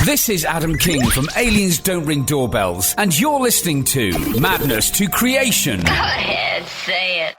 This is Adam King from Aliens Don't Ring Doorbells, and you're listening to Madness to Creation. Go ahead, say it.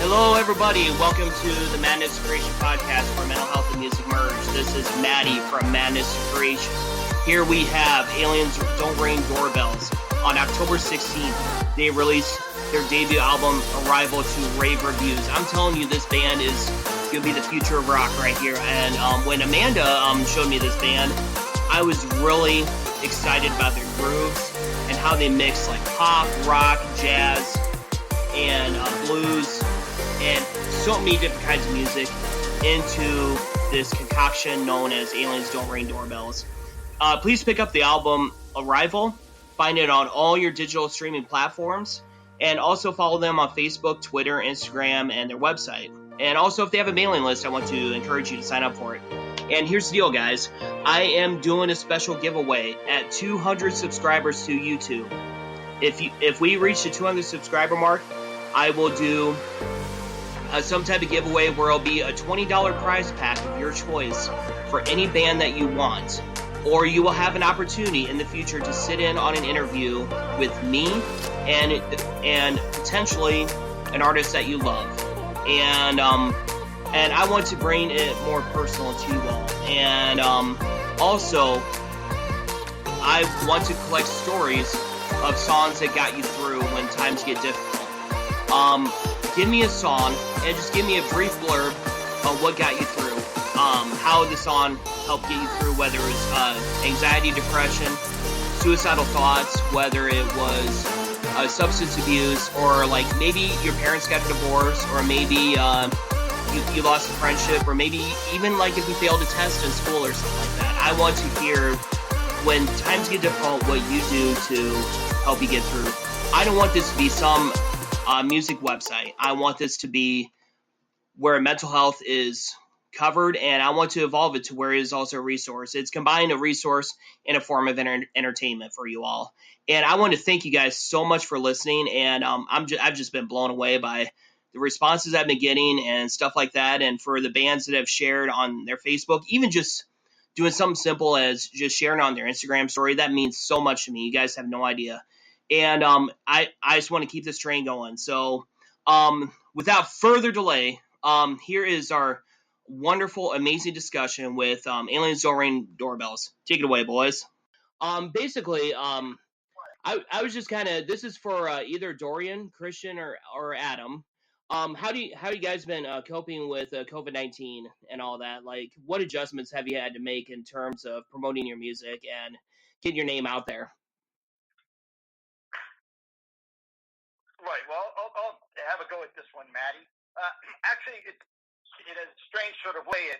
Hello, everybody, and welcome to the Madness to Creation podcast where mental health and music merge. This is Maddie from Madness to Creation. Here we have Aliens Don't Ring Doorbells. On October 16th, they released their debut album, Arrival, to rave reviews. I'm telling you, this band is going to be the future of rock right here. And when Amanda showed me this band, I was really excited about their grooves and how they mix like pop, rock, jazz, and blues, and so many different kinds of music into this concoction known as Aliens Don't Ring Doorbells. Please pick up the album Arrival. Find it on all your digital streaming platforms. And also follow them on Facebook, Twitter, Instagram, and their website. And also, if they have a mailing list, I want to encourage you to sign up for it. And here's the deal, guys. I am doing a special giveaway at 200 subscribers to YouTube. If we reach the 200 subscriber mark, I will do some type of giveaway where it'll be a $20 prize pack of your choice for any band that you want. Or you will have an opportunity in the future to sit in on an interview with me and potentially an artist that you love. And I want to bring it more personal to you all. And also, I want to collect stories of songs that got you through when times get difficult. Give me a song and just give me a brief blurb of what got you through. How the song helped get you through, whether it was anxiety, depression, suicidal thoughts, whether it was substance abuse, or like maybe your parents got a divorce, or maybe you lost a friendship, or maybe even like if you failed a test in school or something like that. I want to hear when times get difficult what you do to help you get through. I don't want this to be some music website. I want this to be where mental health is covered, and I want to evolve it to where it is also a resource. It's combined a resource in a form of entertainment for you all. And I want to thank you guys so much for listening, and I've just been blown away by the responses I've been getting and stuff like that, and for the bands that have shared on their Facebook, even just doing something simple as just sharing on their Instagram story. That means so much to me. You guys have no idea. And I just want to keep this train going. So without further delay, here is our wonderful, amazing discussion with Aliens Don't Ring Doorbells. Take it away, boys. Basically, I was just kind of, this is for either Dorian, Christian, or Adam. How do you guys been coping with COVID-19 and all that? Like, what adjustments have you had to make in terms of promoting your music and getting your name out there? Right. Well, I'll have a go at this one, Maddie. Actually, in a strange sort of way,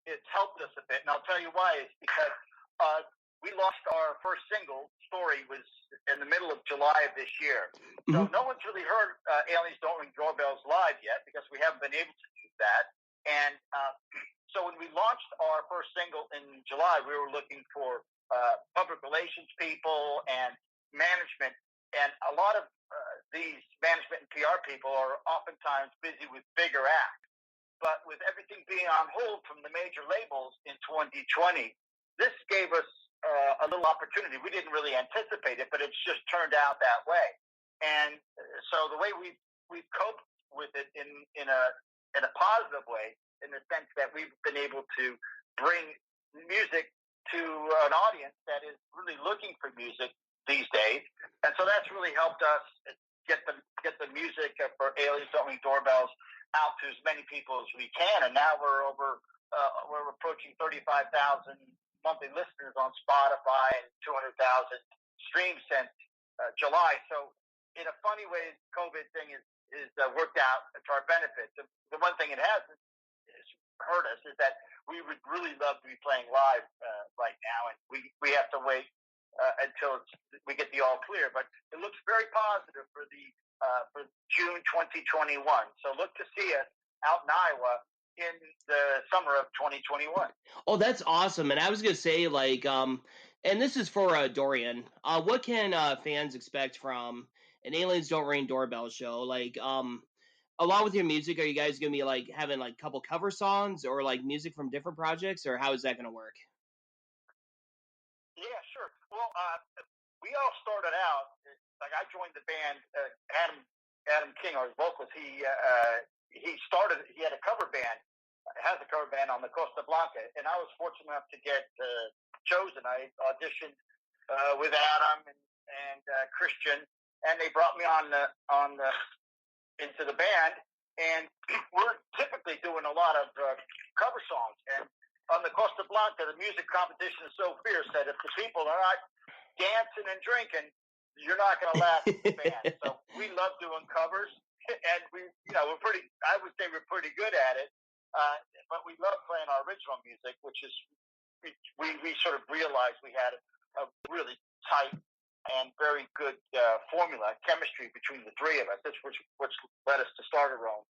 it's helped us a bit, and I'll tell you why. It's because we lost our first single. Story was in the middle of July of this year, so no one's really heard Aliens Don't Ring Doorbells live yet because we haven't been able to do that. And so when we launched our first single in July, we were looking for public relations people and management. And a lot of these management and PR people are oftentimes busy with bigger acts. But with everything being on hold from the major labels in 2020, this gave us a little opportunity. We didn't really anticipate it, but it's just turned out that way. And so the way we've coped with it in a positive way, in the sense that we've been able to bring music to an audience that is really looking for music these days, and so that's really helped us get the music for Aliens Don't Ring Doorbells out to as many people as we can, and now we're approaching 35,000 monthly listeners on Spotify and 200,000 streams since July. So, in a funny way, the COVID thing is worked out to our benefit. The one thing it hasn't hurt us is that we would really love to be playing live right now, and we have to wait until we get the all clear. But it looks very positive for June 2021. So look to see us out in Iowa in the summer of 2021. Oh, that's awesome. And I was gonna say, like, and this is for Dorian. What can fans expect from an Aliens Don't Ring Doorbell show? Like, along with your music, are you guys gonna be like having like a couple cover songs or like music from different projects, or how is that gonna work? Yeah, sure. Well, we all started out like I joined the band. Adam King, our vocalist, he had a cover band, has a cover band on the Costa Blanca, and I was fortunate enough to get chosen. I auditioned with Adam and Christian, and they brought me into the band, and we're typically doing a lot of cover songs. And on the Costa Blanca, the music competition is so fierce that if the people are not dancing and drinking, you're not going to last in the band. So we love doing covers, and we're pretty. I would say we're pretty good at it. But we love playing our original music, which is we sort of realized we had a really tight and very good formula, chemistry between the three of us, which led us to start our own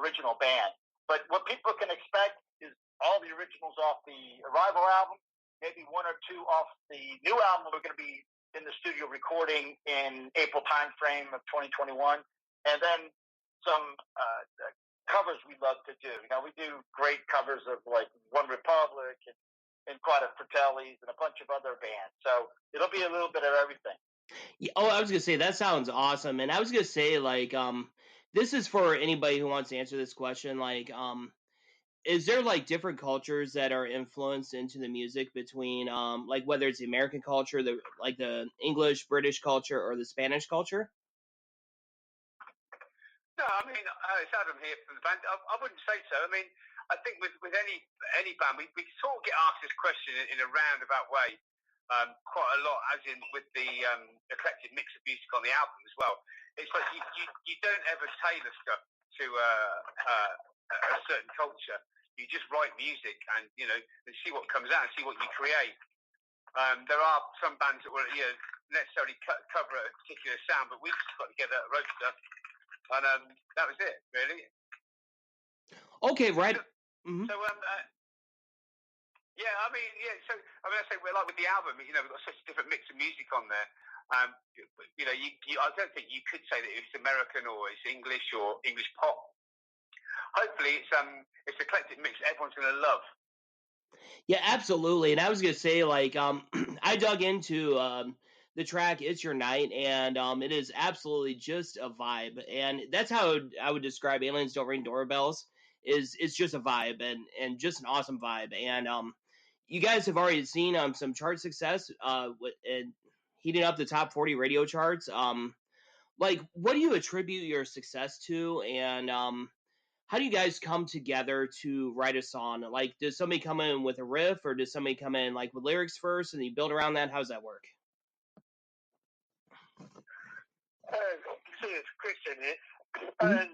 original band. But what people can expect is all the originals off the Arrival album, maybe one or two off the new album we're going to be in the studio recording in April timeframe of 2021, and then some covers we love to do. We do great covers of like One Republic and Quada Fratelli's and a bunch of other bands. So it'll be a little bit of everything. Yeah, I was gonna say that sounds awesome, and I was gonna say like this is for anybody who wants to answer this question. Like is there like different cultures that are influenced into the music between like whether it's the American culture, the English, British culture, or the Spanish culture? No, I mean it's Adam here from the band. I wouldn't say so. I mean, I think with any band, we sort of get asked this question in a roundabout way quite a lot, as in with the eclectic mix of music on the album as well. It's like you don't ever tailor stuff to a certain culture. You just write music and and see what comes out and see what you create. There are some bands that will necessarily cover a particular sound, but we just got together, wrote stuff, and that was it, really. Okay, right. Mm-hmm. So I say we're like with the album, we've got such a different mix of music on there. I don't think you could say that it's American or it's English or English pop. Hopefully it's eclectic mix everyone's going to love. Yeah, absolutely. And I was going to say, like, I dug into the track It's Your Night, and it is absolutely just a vibe. And that's how I would describe Aliens Don't Ring Doorbells. It's just a vibe and just an awesome vibe. And you guys have already seen some chart success and heating up the top 40 radio charts. Like, what do you attribute your success to? And how do you guys come together to write a song? Like, does somebody come in with a riff, or does somebody come in like with lyrics first and you build around that? How does that work? So it's Christian here. And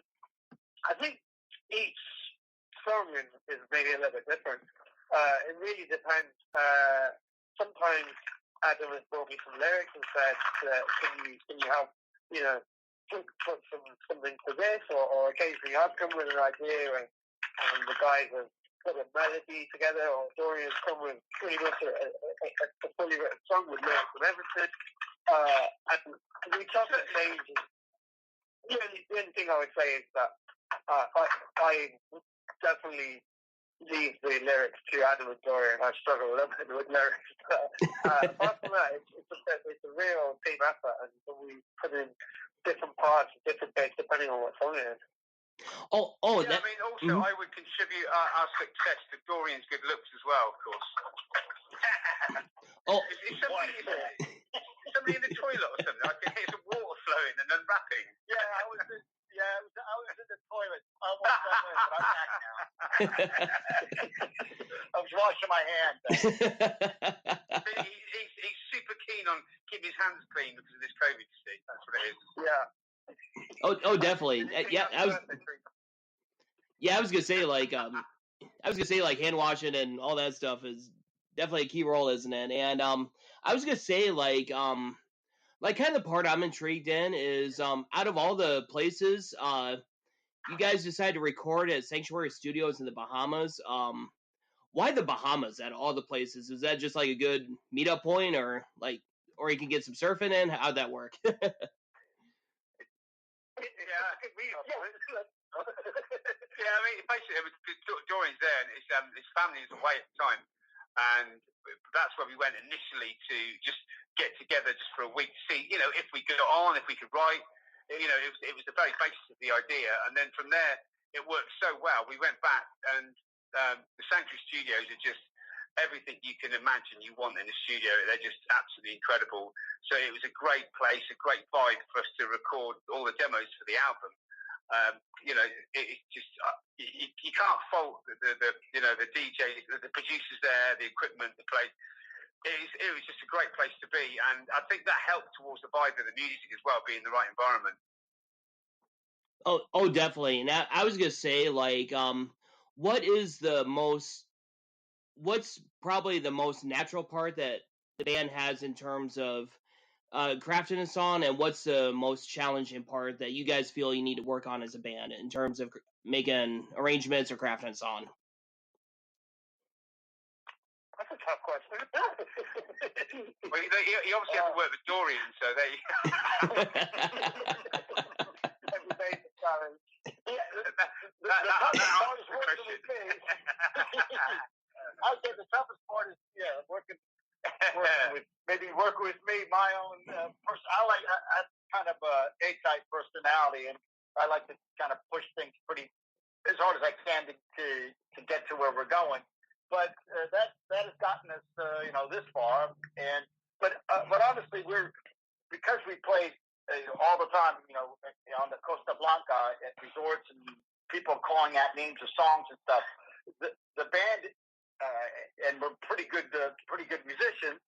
I think each song is maybe a little bit different. It really depends. Sometimes Adam has brought me some lyrics and said, can you help, put something to this, or occasionally I've come with an idea and the guys have put a melody together, or Dorian's come with pretty much a fully written song with lyrics and everything. And we talk about changes. The only thing I would say is that I definitely leave the lyrics to Adam and Dorian. I struggle a little bit with lyrics. Apart from that, it's a real team effort, and we put in different parts, different bits, depending on what song it is. I mean, also, I would contribute our success to Dorian's good looks as well, of course. Is somebody in the toilet or something? I can hear some water flowing and unwrapping. I was in the toilet. I'm back now. I was washing my hands. He's super keen on keeping his hands clean because of this COVID, you see. That's what it is. Yeah. Oh, definitely. I was gonna say like hand washing and all that stuff is definitely a key role, isn't it? And I was gonna say like kind of the part I'm intrigued in is out of all the places you guys decided to record at Sanctuary Studios in the Bahamas. Why the Bahamas out of all the places? Is that just like a good meetup point, or you can get some surfing in? How'd that work? Yeah, I mean, basically, it was Dorian's there, and his family was away at the time, and that's where we went initially to just get together just for a week to see, if we could get on, if we could write. It was the very basis of the idea, and then from there, it worked so well. We went back, and the Sanctuary Studios are just everything you can imagine you want in a studio. They're just absolutely incredible. So it was a great place, a great vibe for us to record all the demos for the album. It's just you can't fault the DJs, the producers there, the equipment, the place. It was just a great place to be, and I think that helped towards the vibe of the music as well, being the right environment. Oh, definitely. And I was gonna say what's probably the most natural part that the band has in terms of crafting a song, and what's the most challenging part that you guys feel you need to work on as a band in terms of making arrangements or crafting a song? That's a tough question. Well, you obviously have to work with Dorian, so there you go. Every day's a challenge. I'd say the toughest part is working with me, my own person. I kind of A-type personality, and I like to kind of push things pretty as hard as I can to get to where we're going. But that has gotten us this far, but honestly, because we played all the time, on the Costa Blanca at resorts and people calling out names of songs and stuff. The band, and we're pretty good musicians.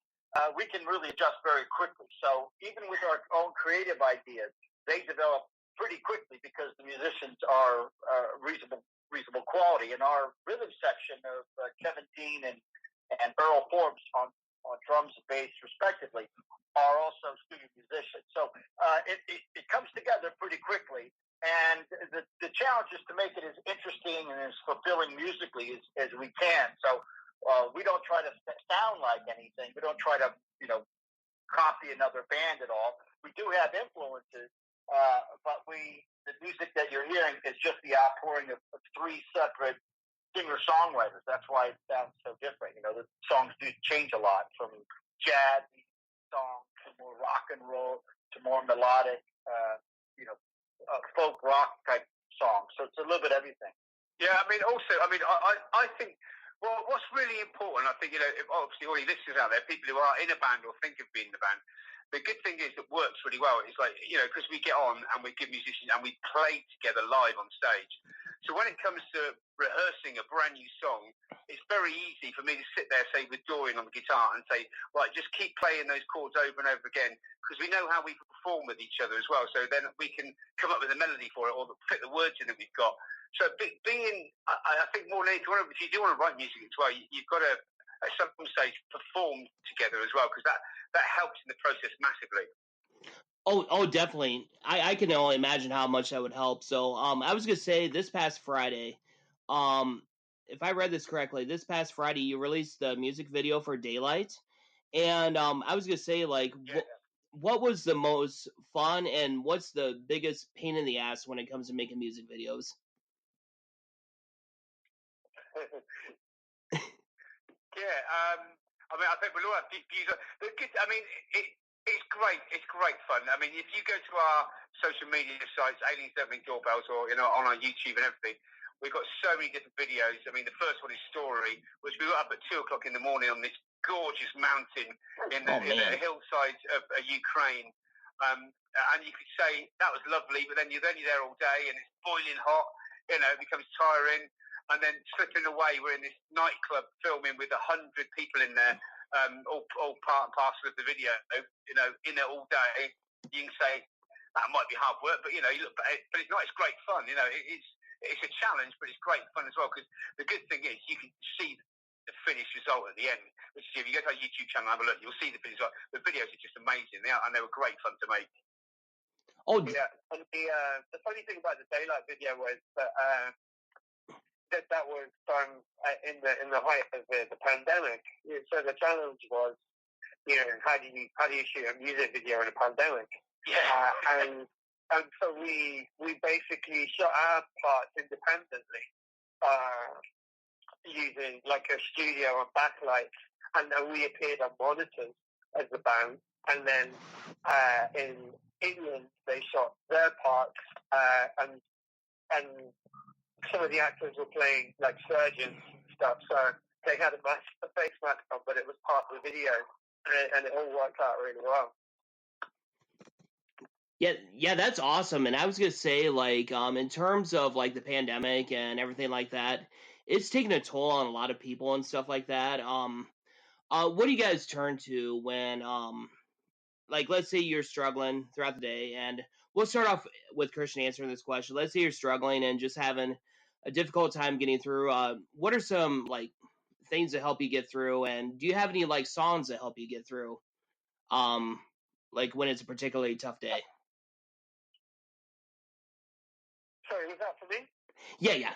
We can really adjust very quickly. So even with our own creative ideas, they develop pretty quickly because the musicians are reasonable quality. And our rhythm section of Kevin Dean and Earl Forbes on drums and bass respectively are also studio musicians. So it comes together pretty quickly. And the challenge is to make it as interesting and as fulfilling musically as we can. So we don't try to sound like anything. We don't try to, copy another band at all. We do have influences, but the music that you're hearing is just the outpouring of three separate singer-songwriters. That's why it sounds so different. The songs do change a lot, from jazz songs to more rock and roll to more melodic, folk rock type songs. So it's a little bit of everything. Yeah, I think, well, what's really important, I think, obviously all your listeners out there, people who are in a band or think of being in a band, the good thing is it works really well. It's like, because we get on and we're good musicians and we play together live on stage. So when it comes to rehearsing a brand new song, it's very easy for me to sit there, say, with Dorian on the guitar and say, right, just keep playing those chords over and over again, because we know how we perform with each other as well. So then we can come up with a melody for it or fit the words in that we've got. So I think more than anything, if you do want to write music as well, you've got to, at some stage, perform together as well, because that helps in the process massively. Oh, definitely. I can only imagine how much that would help. So, I was gonna say this past Friday, if I read this correctly, this past Friday you released the music video for Daylight, and I was gonna say what was the most fun and what's the biggest pain in the ass when it comes to making music videos? I think we'll all have views. It's great. It's great fun. I mean, if you go to our social media sites, Aliens Don't Ring Doorbells, or on our YouTube and everything, we've got so many different videos. I mean, the first one is Story, which we got up at 2:00 in the morning on this gorgeous mountain in the hillsides of Ukraine. And you could say that was lovely, but then you're there all day and it's boiling hot. it becomes tiring. And then slipping away, we're in this nightclub filming with 100 people in there, all part and parcel of the video. In it all day. You can say that might be hard work, but you look, but it's not. It's great fun. It's a challenge, but it's great fun as well. Because the good thing is you can see the finished result at the end. Which is, if you go to our YouTube channel and have a look, you'll see the finished result. The videos are just amazing, and they were great fun to make. Oh yeah, and the funny thing about the daylight video was that was done in the height of the pandemic. So the challenge was, how do you shoot a music video in a pandemic? Yeah, and so we basically shot our parts independently, using like a studio and backlights, and then we appeared on monitors as the band, and then in England they shot their parts, and some of the actors were playing like surgeons and stuff, so they had a face mask on, but it was part of the video, and it all worked out really well. Yeah, that's awesome. And I was gonna say, like, in terms of like the pandemic and everything like that, it's taken a toll on a lot of people and stuff like that. What do you guys turn to when, like, let's say you're struggling throughout the day, and we'll start off with Christian answering this question. Let's say you're struggling and just having a difficult time getting through. What are some like things that help you get through, and do you have any like songs that help you get through? Like when it's a particularly tough day. Sorry, was that for me? Yeah. Yeah.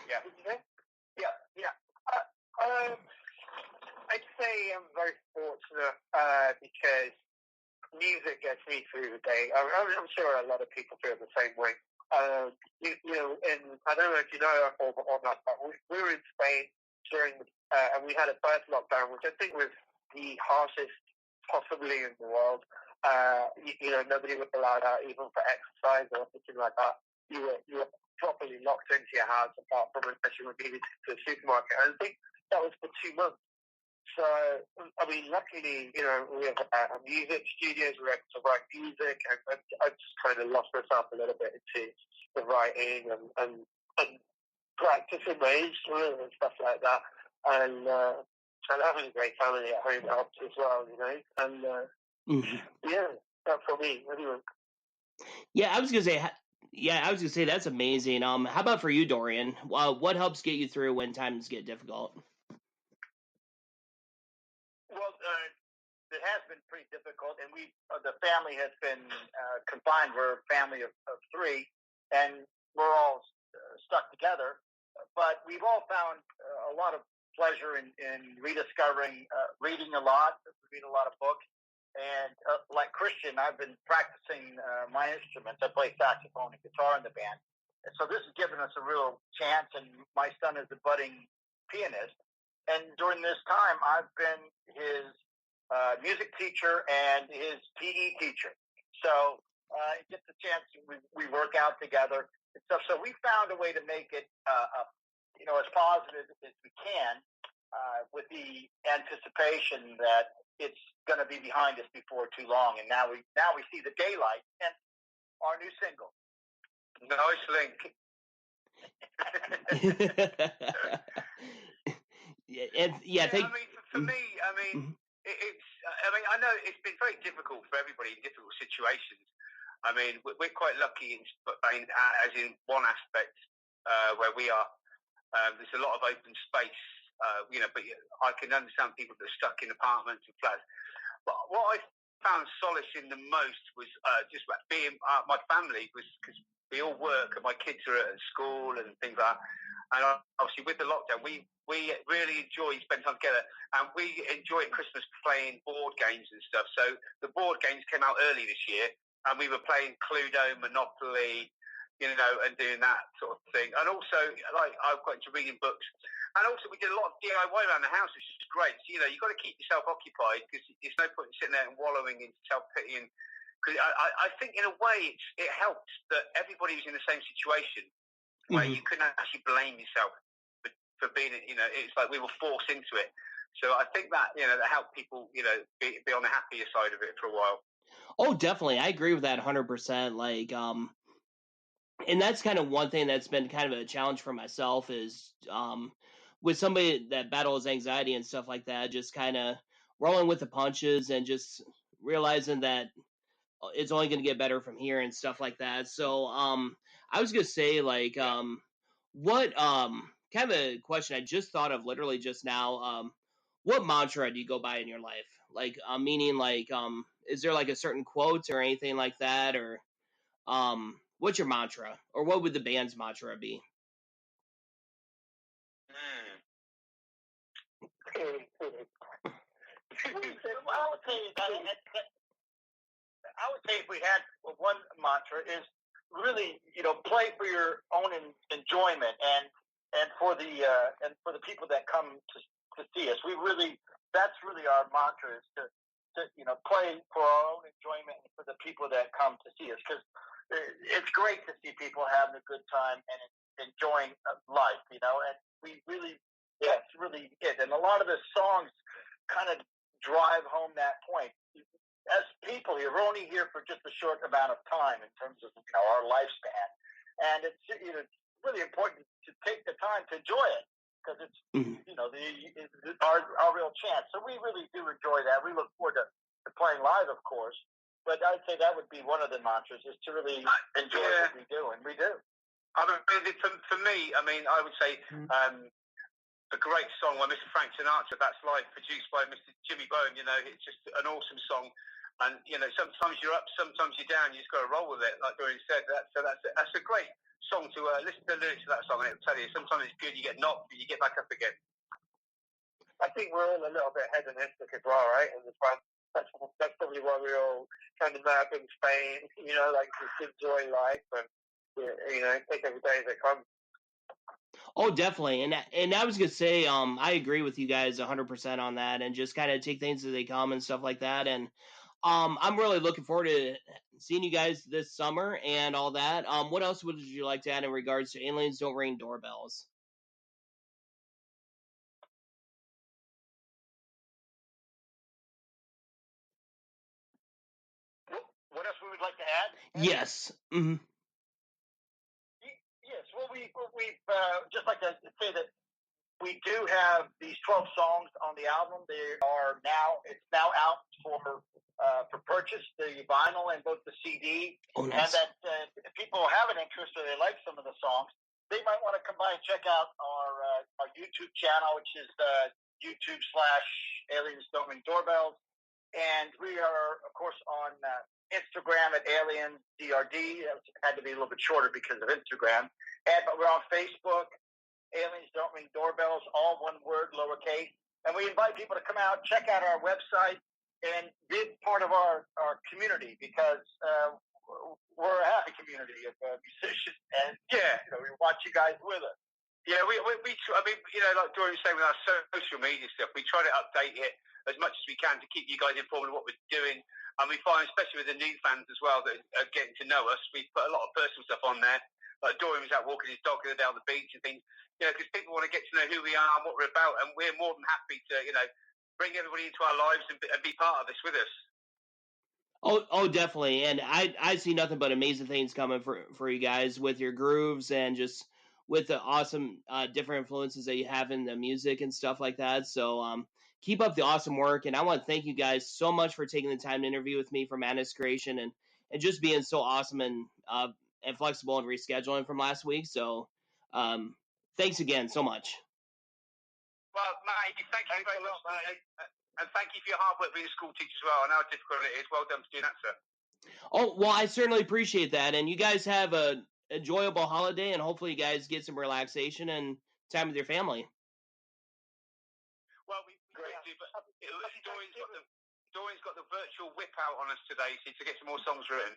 I'd say I'm very fortunate because music gets me through the day. I'm sure a lot of people feel the same way. And I don't know if you know or not, but we were in Spain during, and we had a first lockdown, which I think was the harshest possibly in the world. Nobody was allowed out even for exercise or anything like that. You were properly locked into your house apart from unless you were needed to the supermarket. And I think that was for 2 months. So, I mean, luckily, we have music studios, we're able to write music, and I just kind of lost myself a little bit into the writing and practicing my instrument and stuff like that. And having a great family at home helps as well, And, yeah, that's for me, anyway. Yeah, I was gonna say that's amazing. How about for you, Dorian? What helps get you through when times get difficult? Well, it has been pretty difficult, and the family has been confined. We're a family of 3, and we're all stuck together. But we've all found a lot of pleasure in rediscovering, reading a lot. We read a lot of books. And like Christian, I've been practicing my instruments. I play saxophone and guitar in the band. And so this has given us a real chance, and my son is a budding pianist. And during this time, I've been his music teacher and his PE teacher. So it gets a chance. We work out together and stuff. So we found a way to make it, as positive as we can, with the anticipation that it's going to be behind us before too long. And now we see the daylight and our new single. Nice link. For me, it's. I know it's been very difficult for everybody in difficult situations. I mean, we're quite lucky as in one aspect where we are. There's a lot of open space, but I can understand people that are stuck in apartments and flats. But what I found solace in the most was just being my family, was because we all work and my kids are at school and things like that. And obviously with the lockdown, we really enjoy spending time together, and we enjoy at Christmas playing board games and stuff. So the board games came out early this year, and we were playing Cluedo, Monopoly, and doing that sort of thing. And also, like, I've got into reading books. And also, we did a lot of DIY around the house, which is great. So, you've got to keep yourself occupied, because there's no point in sitting there and wallowing in self-pity. Because I think, in a way, it helped that everybody was in the same situation, where you couldn't actually blame yourself for being, it's like we were forced into it. So I think that, that helped people, be on the happier side of it for a while. Oh, definitely. I agree with that 100%. Like, And that's kind of one thing that's been kind of a challenge for myself is with somebody that battles anxiety and stuff like that, just kind of rolling with the punches and just realizing that it's only going to get better from here and stuff like that. So I was going to say, like, what kind of a question I just thought of literally just now. What mantra do you go by in your life? Like, meaning, like, is there like a certain quote or anything like that, or what's your mantra, or what would the band's mantra be? Well, I would say if we had one mantra is really, play for your own enjoyment and for the people that come to see us. That's really our mantra is to play for our own enjoyment and for the people that come to see us, because it's great to see people having a good time and enjoying life, and we really, that's really it. And a lot of the songs kind of drive home that point. As people, you're only here for just a short amount of time in terms of our lifespan, and it's really important to take the time to enjoy it, because it's our real chance. So we really do enjoy that. We look forward to playing live, of course, but I'd say that would be one of the mantras, is to really enjoy what we do, and we do. I mean, for me, I would say a great song by Mr. Frank Sinatra, That's Life, produced by Mr. Jimmy Bone. It's just an awesome song. And, sometimes you're up, sometimes you're down. You just got to roll with it, like Dorian said. That's a great song to listen to the lyrics of that song, and it'll tell you sometimes it's good, you get knocked, but you get back up again. I think we're all a little bit hedonistic as well, right? In the front. That's probably why we're all kind of mad in Spain, like just enjoy life and, take every day as it comes. Oh, definitely. And I was going to say, I agree with you guys 100% on that, and just kind of take things as they come and stuff like that. And I'm really looking forward to seeing you guys this summer and all that. What else would you like to add in regards to Aliens Don't Ring Doorbells? What else we would like to add? Yes. Mm-hmm. Yes. Well, we've just like to say that we do have these 12 songs on the album. It's now out for purchase, the vinyl and both the CD. Oh, nice. And that if people have an interest or they like some of the songs, they might want to come by and check out our YouTube channel, which is YouTube/Aliens Don't Ring Doorbells. And we are, of course, on Instagram at aliensdrd. It had to be a little bit shorter because of Instagram. But we're on Facebook, Aliens Don't Ring Doorbells, all one word, lowercase. And we invite people to come out, check out our website, and be part of our community, because we're a happy community of musicians. And, we want you guys with us. Yeah, we like Dorian was saying with our social media stuff, we try to update it as much as we can to keep you guys informed of what we're doing. And we find, especially with the new fans as well, that are getting to know us, we put a lot of personal stuff on there. Like Dorian was out walking his dog the other day on the beach and things, because people want to get to know who we are and what we're about. And we're more than happy to, bring everybody into our lives and be part of this with us. Oh, definitely. And I see nothing but amazing things coming for you guys with your grooves and just with the awesome different influences that you have in the music and stuff like that. So keep up the awesome work. And I want to thank you guys so much for taking the time to interview with me for Madness Creation and just being so awesome and flexible and rescheduling from last week. So thanks again so much. Well, Matt, thank you very much, mate. And thank you for your hard work being a school teacher as well. I know how difficult it is. Well done for doing that, sir. Oh, well, I certainly appreciate that. And you guys have a enjoyable holiday, and hopefully you guys get some relaxation and time with your family. Well, we do, but Dorian's got the virtual whip out on us today, so to get some more songs written.